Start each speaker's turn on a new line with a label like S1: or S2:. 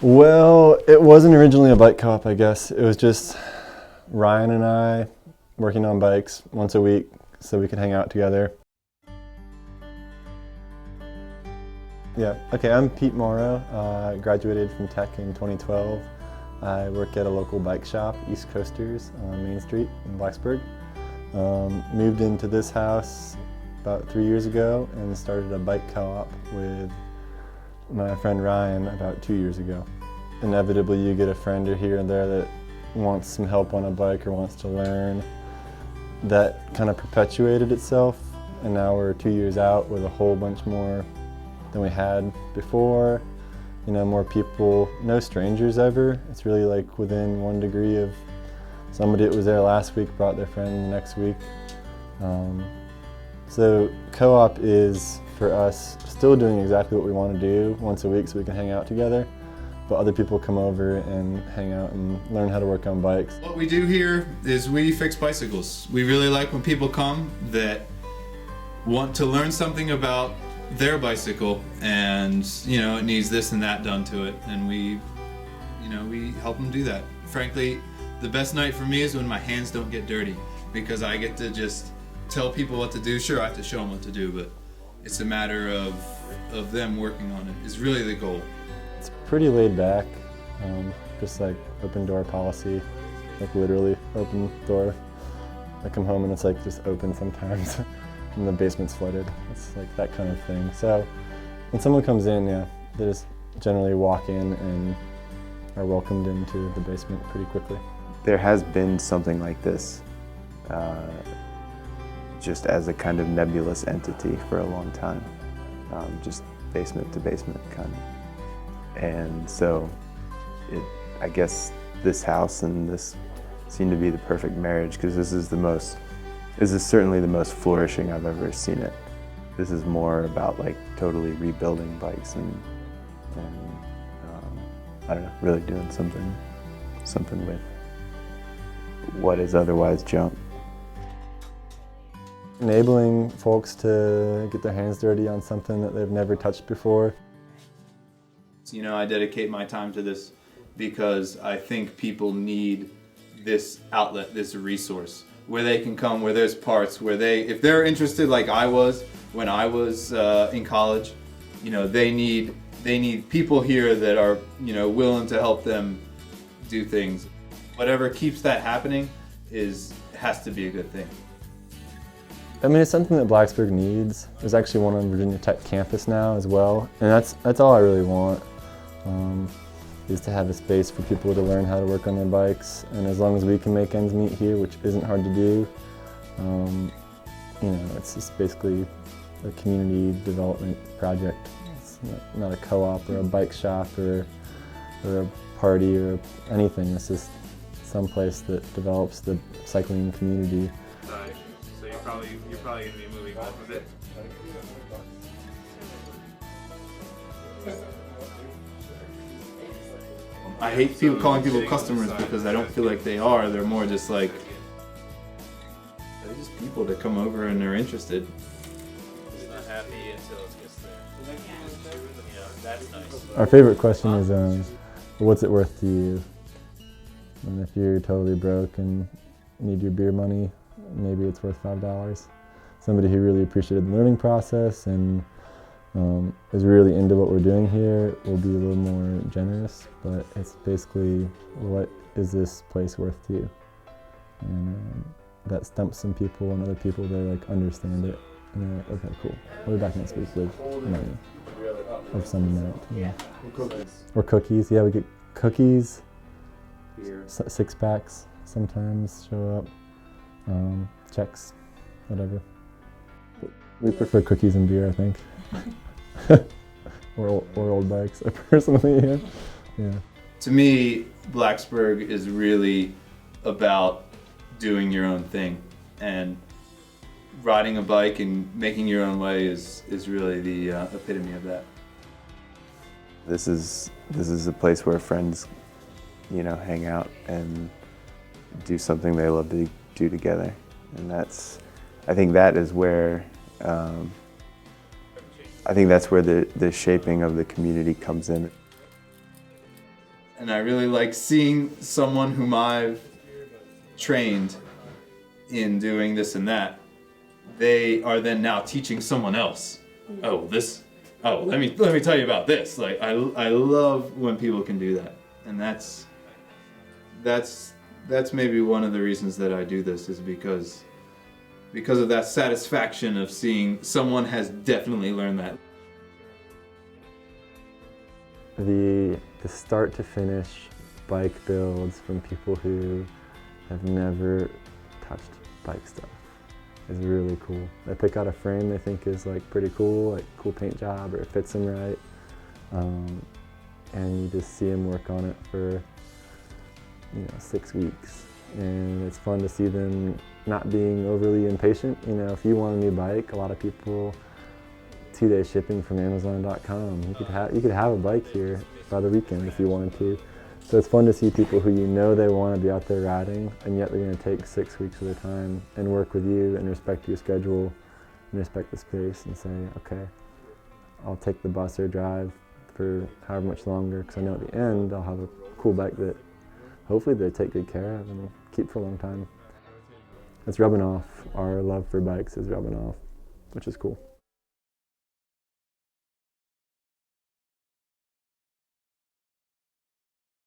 S1: Well, it wasn't originally a bike co-op, I guess. It was just Ryan and I working on bikes once a week so we could hang out together. Yeah, okay, I'm Pete Morrow. I graduated from Tech in 2012. I work at a local bike shop, East Coasters, on Main Street in Blacksburg. Moved into this house about 3 years ago and started a bike co-op with my friend Ryan about 2 years ago. Inevitably you get a friend or here and there that wants some help on a bike or wants to learn. That kind of perpetuated itself, and now we're 2 years out with a whole bunch more than we had before. You know, more people, no strangers ever. It's really like within 1 degree of somebody that was there last week brought their friend the next week. So co-op is, for us, still doing exactly what we want to do once a week so we can hang out together, but other people come over and hang out and learn how to work on bikes.
S2: What we do here is we fix bicycles. We really like when people come that want to learn something about their bicycle and, you know, it needs this and that done to it, and we help them do that. Frankly, the best night for me is when my hands don't get dirty, because I get to just tell people what to do. Sure, I have to show them what to do, but it's a matter of them working on it is really the goal.
S1: It's pretty laid back, just like open door policy, like literally open door. I come home and it's like just open sometimes and the basement's flooded. It's like that kind of thing. So when someone comes in, yeah, they just generally walk in and are welcomed into the basement pretty quickly.
S3: There has been something like this just as a kind of nebulous entity for a long time, just basement to basement kind of. And so I guess this house and this seemed to be the perfect marriage, because this is certainly the most flourishing I've ever seen it. This is more about like totally rebuilding bikes and I don't know, really doing something with what is otherwise junk.
S1: Enabling folks to get their hands dirty on something that they've never touched before.
S2: You know, I dedicate my time to this because I think people need this outlet, this resource, where they can come, where there's parts, where if they're interested like I was when I was in college, you know, they need people here that are, you know, willing to help them do things. Whatever keeps that happening has to be a good thing.
S1: I mean, it's something that Blacksburg needs. There's actually one on Virginia Tech campus now as well, and that's all I really want, is to have a space for people to learn how to work on their bikes. And as long as we can make ends meet here, which isn't hard to do, you know, it's just basically a community development project. It's not a co-op or a bike shop or a party or anything. It's just some place that develops the cycling community.
S4: So you're probably going to be moving on with it.
S2: I hate people calling people customers because I don't feel like they are. They're more just like, they're just people that come over and they're interested.
S4: It's not happy until it gets there. You know, that's nice.
S1: Our favorite question is, what's it worth to you? And if you're totally broke and need your beer money, maybe it's worth $5. Somebody who really appreciated the learning process and is really into what we're doing here will be a little more generous, but it's basically, what is this place worth to you? And that stumps some people, and other people, they like understand it and they're like, okay, cool, we'll be back next week with money of some amount. Yeah. Or cookies. Yeah, we get cookies, 6-packs sometimes show up, checks, whatever. We prefer cookies and beer, I think. or old bikes, personally. Yeah.
S2: To me, Blacksburg is really about doing your own thing, and riding a bike and making your own way is really the epitome of that.
S3: This is a place where friends, you know, hang out and do something they love to do together, and I think that is where the shaping of the community comes in.
S2: and I really like seeing someone whom I've trained in doing this and that. They are then now teaching someone else. Oh, let me tell you about this. Like I love when people can do that, and that's maybe one of the reasons that I do this, is because of that satisfaction of seeing someone has definitely learned that.
S1: The start to finish bike builds from people who have never touched bike stuff is really cool. They pick out a frame they think is like pretty cool, like cool paint job, or it fits them right, and you just see them work on it for 6 weeks, and it's fun to see them not being overly impatient. If you want a new bike, a lot of people 2-day shipping from Amazon.com. You could have a bike here by the weekend if you wanted to. So it's fun to see people who they want to be out there riding, and yet they're going to take 6 weeks of their time and work with you and respect your schedule and respect the space and say, okay, I'll take the bus or drive for however much longer, because I know at the end I'll have a cool bike that hopefully they take good care of and keep for a long time. It's rubbing off. Our love for bikes is rubbing off, which is cool.